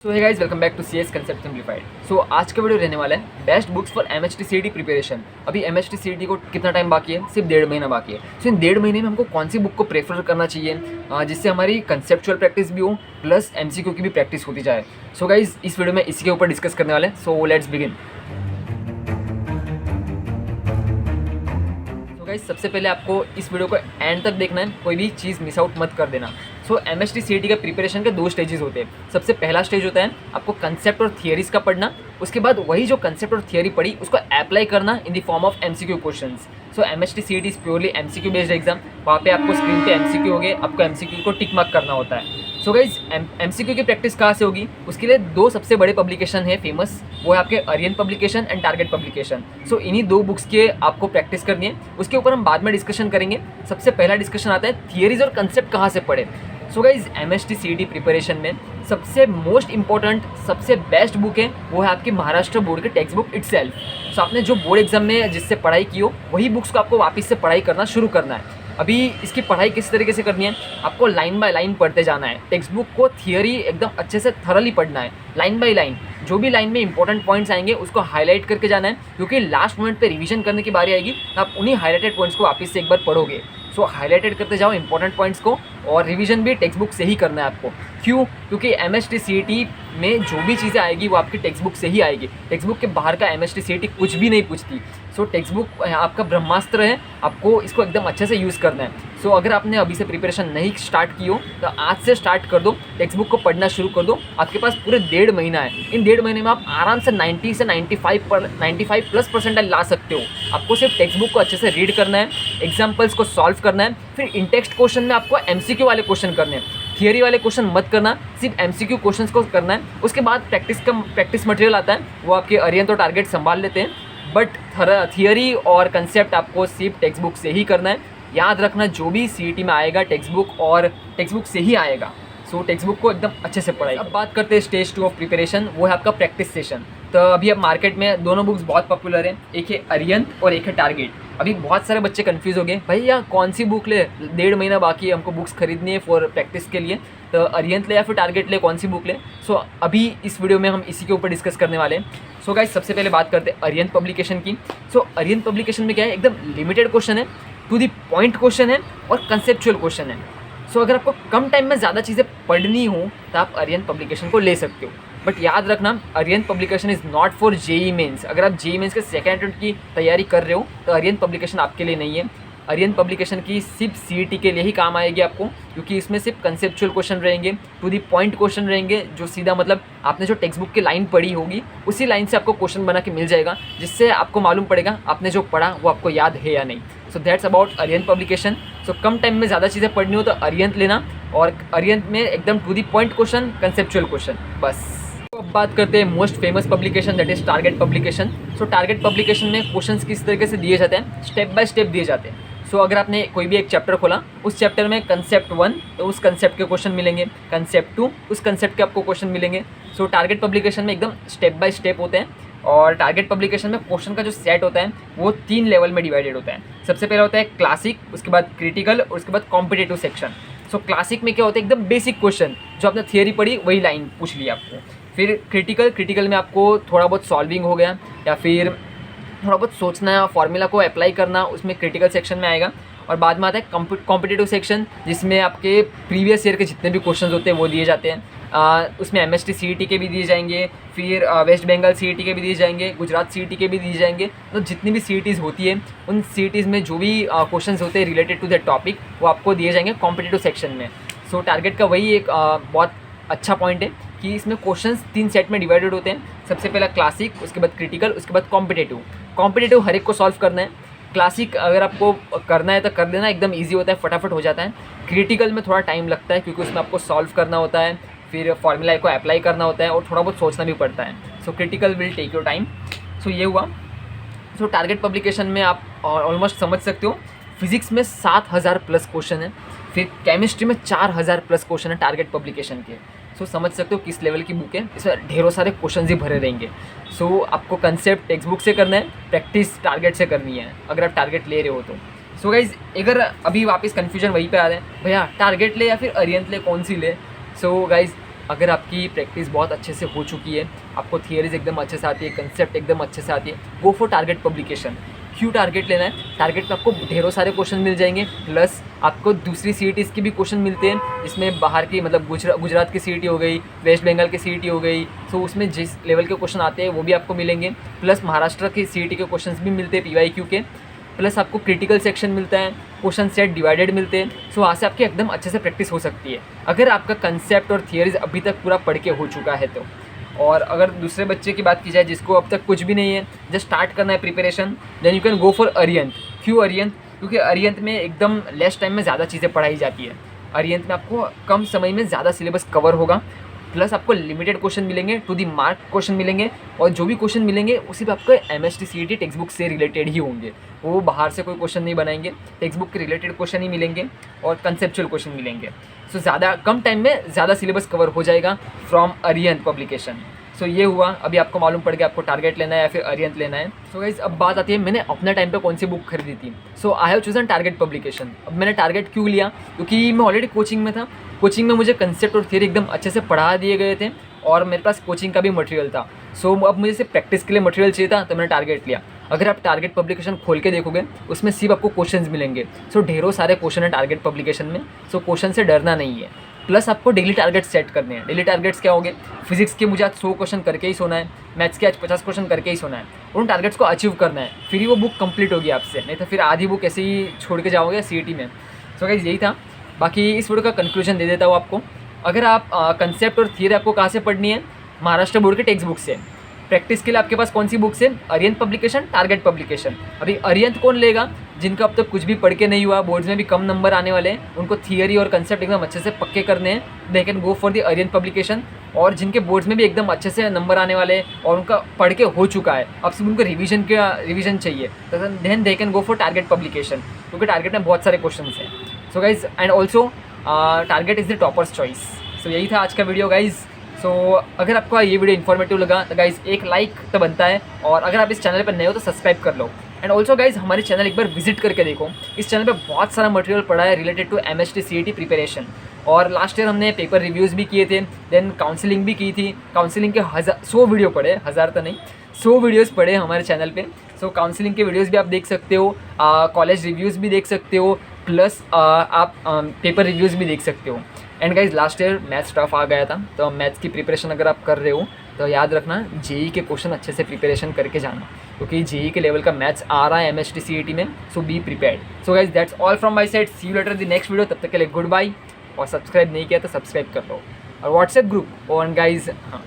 So hey guys, welcome back to C S concept simplified. So आज का video रहने वाला है best books for MHT CET preparation. अभी एमएचटी सीईटी को कितना टाइम बाकी है? सिर्फ 1.5 महीना बाकी है। सो इन 1.5 महीने में हमको कौन सी बुक को प्रेफर करना चाहिए जिससे हमारी कंसेप्चुअल प्रैक्टिस भी हो प्लस एमसीक्यू की भी प्रैक्टिस होती जाए। सो गाइस, इस वीडियो में इसी के ऊपर डिस्कस करने वाले हैं। So let's begin. गाइस, सबसे पहले आपको इस वीडियो को एंड तक देखना है, कोई भी चीज़ मिस आउट मत कर देना। सो एमएचटी सीईटी का प्रिपरेशन के 2 स्टेजेस होते हैं। सबसे पहला स्टेज होता है आपको कंसेप्ट और थियरीज का पढ़ना। उसके बाद वही जो कंसेप्ट और थियरी पढ़ी उसको अप्लाई करना in the form of MCQ questions. So MHT CET is purely MCQ based exam. वहाँ पे आपको स्क्रीन पे एमसीक्यू हो गए, आपको एमसीक्यू को टिक मार्क करना होता है। सो गाइज, एमसीक्यू की प्रैक्टिस कहाँ से होगी? उसके लिए 2 सबसे बड़े पब्लिकेशन है फेमस, वो है आपके Arian publication and target publication. सो इन्हीं 2 बुक्स के आपको प्रैक्टिस करनी है, उसके ऊपर हम बाद में डिस्कशन करेंगे। सबसे पहला डिस्कशन आता है थियरीज और कंसेप्ट कहाँ से पढ़े। So guys, MHT CET preparation में सबसे मोस्ट इंपॉर्टेंट, सबसे बेस्ट बुक है वो है आपकी महाराष्ट्र बोर्ड के टेक्स्ट बुक इटसेल्फ। सो आपने जो बोर्ड एग्जाम में जिससे पढ़ाई की हो वही बुक्स को आपको वापस से पढ़ाई करना शुरू करना है। अभी इसकी पढ़ाई किस तरीके से करनी है? आपको लाइन बाय लाइन पढ़ते जाना है। टेक्स्ट बुक को थियरी एकदम अच्छे से थरली पढ़ना है, लाइन बाय लाइन। जो भी लाइन में इंपॉर्टेंट पॉइंट्स आएंगे उसको हाईलाइट करके जाना है, क्योंकि लास्ट मोमेंट पे रिवीजन करने की बारी आएगी तो आप उन्हीं हाईलाइटेड पॉइंट्स को वापस से एक बार पढ़ोगे। सो हाईलाइटेड करते जाओ इंपॉर्टेंट पॉइंट्स को, और रिवीजन भी टेक्स्ट बुक से ही करना है आपको। क्यों? क्योंकि एमएचटी सीईटी में जो भी चीज़ें आएगी वो आपकी टेक्स्ट बुक से ही आएगी। टेक्स्ट बुक के बाहर का एमएचटी सीईटी कुछ भी नहीं पूछती। सो टेक्स्ट बुक आपका ब्रह्मास्त्र है, आपको इसको एकदम अच्छे से यूज़ करना है। सो अगर आपने अभी से प्रिपरेशन नहीं स्टार्ट की हो तो आज से स्टार्ट कर दो, टेक्स्ट बुक को पढ़ना शुरू कर दो। आपके पास पूरे 1.5 महीना है। इन 1.5 महीने में आप आराम से 90 से 95 प्लस परसेंटाइल ला सकते हो। आपको सिर्फ टेक्स्ट बुक को अच्छे से रीड करना है, एग्जाम्पल्स को सॉल्व करना है, फिर इन टेक्स्ट क्वेश्चन में आपको एमसीक्यू वाले क्वेश्चन करने हैं। थियरी वाले क्वेश्चन मत करना, सिर्फ एमसीक्यू क्वेश्चंस को करना है। उसके बाद प्रैक्टिस मटेरियल आता है, वो आपके अरियन तो टारगेट संभाल लेते हैं, बट थियरी और कंसेप्ट आपको सिर्फ टेक्स्ट बुक से ही करना है। याद रखना, जो भी सीईटी में आएगा टेक्स्ट बुक से ही आएगा। सो टेक्स्ट बुक को एकदम अच्छे से पढ़ाई। अब बात करते हैं स्टेज 2 ऑफ प्रिपरेशन, वो है आपका प्रैक्टिस सेशन। तो अभी अब मार्केट में दोनों बुक्स बहुत पॉपुलर हैं, एक है अरियन और एक है टारगेट। अभी बहुत सारे बच्चे कंफ्यूज हो गए, भैया कौन सी बुक ले, 1.5 महीना बाकी है, हमको बुक्स खरीदनी है फॉर प्रैक्टिस के लिए, तो अरियन ले या फिर टारगेट ले, कौन सी बुक ले? सो अभी इस वीडियो में हम इसी के ऊपर डिस्कस करने वाले हैं। सो गाइस, सबसे पहले बात करते हैं अरियन पब्लिकेशन की। सो अरियन पब्लिकेशन में क्या है, एकदम लिमिटेड क्वेश्चन है, टू दी पॉइंट क्वेश्चन है और कंसेप्चुअल क्वेश्चन है। सो अगर आपको कम टाइम में ज़्यादा चीज़ें पढ़नी हो तो आप अरियन पब्लिकेशन को ले सकते हो। बट याद रखना, Arihant publication is not for JEE mains. अगर आप जेई मेंस के सेकेंड अटेम्प्ट की तैयारी कर रहे हो तो अरियन पब्लिकेशन आपके लिए नहीं है। अरियन पब्लिकेशन की सिर्फ सीईटी के लिए ही काम आएगी आपको, क्योंकि इसमें सिर्फ कंसेप्चुअल क्वेश्चन रहेंगे, टू दी पॉइंट क्वेश्चन रहेंगे, जो सीधा मतलब आपने जो टेक्स्ट बुक की लाइन पढ़ी होगी उसी लाइन से आपको क्वेश्चन बना के मिल जाएगा, जिससे आपको मालूम पड़ेगा आपने जो पढ़ा वो आपको याद है या नहीं। So that's about Arihant publication. So कम टाइम में ज़्यादा चीज़ें पढ़नी हो तो अरियन लेना, और अरियन में एकदम to the point question, conceptual question, बस। तो अब बात करते हैं most famous publication, that is target publication. So target publication में क्वेश्चंस किस तरीके से दिए जाते हैं, स्टेप बाय स्टेप दिए जाते हैं। सो अगर आपने कोई भी एक चैप्टर खोला, उस चैप्टर में कंसेप्ट 1 तो उस कंसेप्ट के क्वेश्चन मिलेंगे, कंसेप्ट 2 उस कंसेप्ट के आपको क्वेश्चन मिलेंगे। सो टारगेट पब्लिकेशन में एकदम स्टेप बाय स्टेप होते हैं, और टारगेट पब्लिकेशन में क्वेश्चन का जो सेट होता है वो 3 लेवल में डिवाइडेड होता है। सबसे पहला होता है क्लासिक, उसके बाद क्रिटिकल और उसके बाद कॉम्पिटेटिव सेक्शन। सो क्लासिक में क्या होता है, एकदम बेसिक क्वेश्चन, जो आपने थियरी पढ़ी वही लाइन पूछ ली आपको। फिर क्रिटिकल में आपको थोड़ा बहुत सॉल्विंग हो गया या फिर थोड़ा बहुत सोचना है, फॉर्मूला को अप्लाई करना, उसमें क्रिटिकल सेक्शन में आएगा। और बाद में आता है कॉम्पिटिटिव सेक्शन, जिसमें आपके प्रीवियस ईयर के जितने भी क्वेश्चंस होते हैं वो दिए जाते हैं। उसमें एमएचटी सीईटी के भी दिए जाएंगे, फिर वेस्ट बंगाल सीईटी के भी दिए जाएंगे, गुजरात सीईटी के भी दिए जाएंगे। तो जितनी भी सीईटीज़ होती है उन सीईटीज़ में जो भी क्वेश्चंस होते हैं रिलेटेड टू दैट टॉपिक वो आपको दिए जाएंगे कॉम्पिटिटिव सेक्शन में। सो टारगेट का वही एक बहुत अच्छा पॉइंट है कि इसमें क्वेश्चंस 3 सेट में डिवाइडेड होते हैं। सबसे पहला क्लासिक, उसके बाद क्रिटिकल, उसके बाद कॉम्पिटेटिव हर एक को सॉल्व करना है। क्लासिक अगर आपको करना है तो कर देना, एकदम इजी होता है, फटाफट हो जाता है। क्रिटिकल में थोड़ा टाइम लगता है, क्योंकि उसमें आपको सॉल्व करना होता है, फिर फॉर्मूला को अप्लाई करना होता है और थोड़ा बहुत सोचना भी पड़ता है। So critical will take your time. So ये हुआ। सो टारगेट पब्लिकेशन में आप ऑलमोस्ट समझ सकते हो, फिजिक्स में 7000 प्लस क्वेश्चन है, फिर केमिस्ट्री में 4000 प्लस क्वेश्चन है टारगेट पब्लिकेशन के। सो समझ सकते हो किस लेवल की बुक है, इसमें ढेरों सारे क्वेश्चन ही भरे रहेंगे। सो आपको कंसेप्ट टेक्स्ट बुक से करना है, प्रैक्टिस टारगेट से करनी है अगर आप टारगेट ले रहे हो तो। सो गाइज, अगर अभी वापस कन्फ्यूजन वहीं पे आ रहा है, भैया टारगेट ले या फिर अरियंत ले, कौन सी ले? सो गाइज, अगर आपकी प्रैक्टिस बहुत अच्छे से हो चुकी है, आपको थियरीज एकदम अच्छे से आती है, कंसेप्ट एकदम अच्छे से आती है, गो फॉर टारगेट पब्लिकेशन। क्यों टारगेट लेना है? टारगेट में आपको ढेरों सारे क्वेश्चन मिल जाएंगे, प्लस आपको दूसरी सीईटीज़ के भी क्वेश्चन मिलते हैं, जिसमें बाहर की मतलब गुजरात की सीईटी हो गई, वेस्ट बंगाल की सीईटी हो गई, तो उसमें जिस लेवल के क्वेश्चन आते हैं वो भी आपको मिलेंगे, प्लस महाराष्ट्र की सीईटी के क्वेश्चन भी मिलते हैं पीवाईक्यू के, प्लस आपको क्रिटिकल सेक्शन मिलता है, क्वेश्चन सेट डिवाइडेड मिलते हैं। सो वहाँ से आपकी एकदम अच्छे से प्रैक्टिस हो सकती है अगर आपका कंसेप्ट और थियरीज अभी तक पूरा पढ़ के हो चुका है तो। और अगर दूसरे बच्चे की बात की जाए जिसको अब तक कुछ भी नहीं है, जस्ट स्टार्ट करना है preparation, then you can go for Arihant. क्यों अरिहंत? क्योंकि अरिहंत में एकदम लेस टाइम में ज़्यादा चीज़ें पढ़ाई जाती है। अरिहंत में आपको कम समय में ज़्यादा सिलेबस कवर होगा, प्लस आपको लिमिटेड क्वेश्चन मिलेंगे, टू दी मार्क क्वेश्चन मिलेंगे, और जो भी क्वेश्चन मिलेंगे उसी पे आपको MHT CET टेक्स्ट बुक से रिलेटेड ही होंगे। वो बाहर से कोई क्वेश्चन नहीं बनाएंगे, टेक्स्ट बुक के रिलेटेड क्वेश्चन ही मिलेंगे और कंसेप्चुअल क्वेश्चन मिलेंगे। सो ज़्यादा कम टाइम में ज़्यादा सिलेबस कवर हो जाएगा फ्रॉम अरिहंत पब्लिकेशन। सो ये हुआ, अभी आपको मालूम पड़ गया आपको टारगेट लेना है या फिर अरिहंत लेना है। सो गाइस अब बात आती है मैंने अपने टाइम पे कौन सी बुक खरीदी थी। So I have chosen Target publication. अब मैंने टारगेट क्यों लिया? क्योंकि मैं ऑलरेडी कोचिंग में था, कोचिंग में मुझे कंसेप्ट और थियरी एकदम अच्छे से पढ़ा दिए गए थे और मेरे पास कोचिंग का भी मटेरियल था। सो अब मुझे सिर्फ प्रैक्टिस के लिए मटेरियल चाहिए था, तो मैंने टारगेट लिया। अगर आप टारगेट पब्लिकेशन खोल के देखोगे उसमें सिर्फ आपको क्वेश्चंस मिलेंगे। सो ढेरों सारे क्वेश्चन है टारगेट पब्लिकेशन में, सो क्वेश्चन से डरना नहीं है। प्लस आपको डेली टारगेट सेट करने हैं। डेली टारगेट्स क्या होंगे? फिजिक्स के मुझे आज 100 क्वेश्चन करके ही सोना है, मैथ्स के आज 50 क्वेश्चन करके ही सोना है। उन टारगेट्स को अचीव करना है, फिर ही वो बुक कंप्लीट होगी आपसे, नहीं तो फिर आधी बुक ऐसे ही छोड़ के जाओगे CET में। सो गाइस यही था। बाकी इस वीडियो का कंक्लूजन दे देता हूँ आपको। अगर आप कंसेप्ट और थियरी आपको कहाँ से पढ़नी है? महाराष्ट्र बोर्ड के टेक्स्ट बुक से। प्रैक्टिस के लिए आपके पास कौन सी बुक्स है? Arihant publication, target publication. अभी अरिहंत कौन लेगा? जिनका अब तक कुछ भी पढ़ के नहीं हुआ, बोर्ड्स में भी कम नंबर आने वाले हैं, उनको थियरी और कंसेप्ट एकदम अच्छे से पक्के करने हैं, दे can go for the Arihant publication. और जिनके बोर्ड्स में भी एकदम अच्छे से नंबर आने वाले हैं और उनका पढ़ के हो चुका है, अब सिर्फ उनको रिवीजन चाहिए, तो then they can go for Target publication, क्योंकि टारगेट में बहुत सारे क्वेश्चन हैं। So guys and also Target is the toppers choice. सो यही था आज का वीडियो गाइज। सो अगर आपको ये वीडियो इन्फॉर्मेटिव लगा तो गाइज एक लाइक तो बनता है, और अगर आप इस चैनल पर नए हो तो सब्सक्राइब कर लो। एंड ऑल्सो गाइज हमारे चैनल एक बार विजिट करके देखो, इस चैनल पे बहुत सारा मटेरियल पड़ा है related to MHT CET preparation. और लास्ट ईयर हमने पेपर रिव्यूज़ भी किए थे, देन काउंसलिंग भी की थी। काउंसलिंग के 100 वीडियो पड़े, 1000 तो नहीं, 100 वीडियोज़ पड़े हमारे चैनल पे। सो काउंसलिंग के वीडियोज़ भी आप देख सकते हो, कॉलेज रिव्यूज़ भी देख सकते हो, प्लस आप पेपर रिव्यूज़ भी देख सकते हो। And guys last year maths tough आ गया था, तो मैथ्स की प्रिपरेशन अगर आप कर रहे हो तो याद रखना JEE के क्वेश्चन अच्छे से प्रिपरेशन करके जाना, क्योंकि JEE के लेवल का मैथ्स आ रहा है MHT CET में। So be prepared. So guys that's all from my side, see you later the next video. तब तक के लिए गुड बाय, और सब्सक्राइब नहीं किया तो सब्सक्राइब कर लो। और व्हाट्सएप ग्रुप, और गाइज हाँ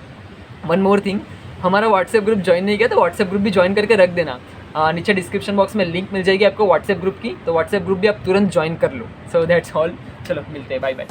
वन मोर थिंग, हमारा व्हाट्सएप ग्रुप ज्वाइन नहीं किया तो व्हाट्सएप ग्रुप भी ज्वाइन करके रख देना। नीचे डिस्क्रिप्शन बॉक्स में लिंक मिल जाएगी आपको व्हाट्सएप ग्रुप की, तो व्हाट्सएप ग्रुप भी आप तुरंत ज्वाइन कर लो। सो दैट्स ऑल, चलो मिलते हैं, बाय बाय।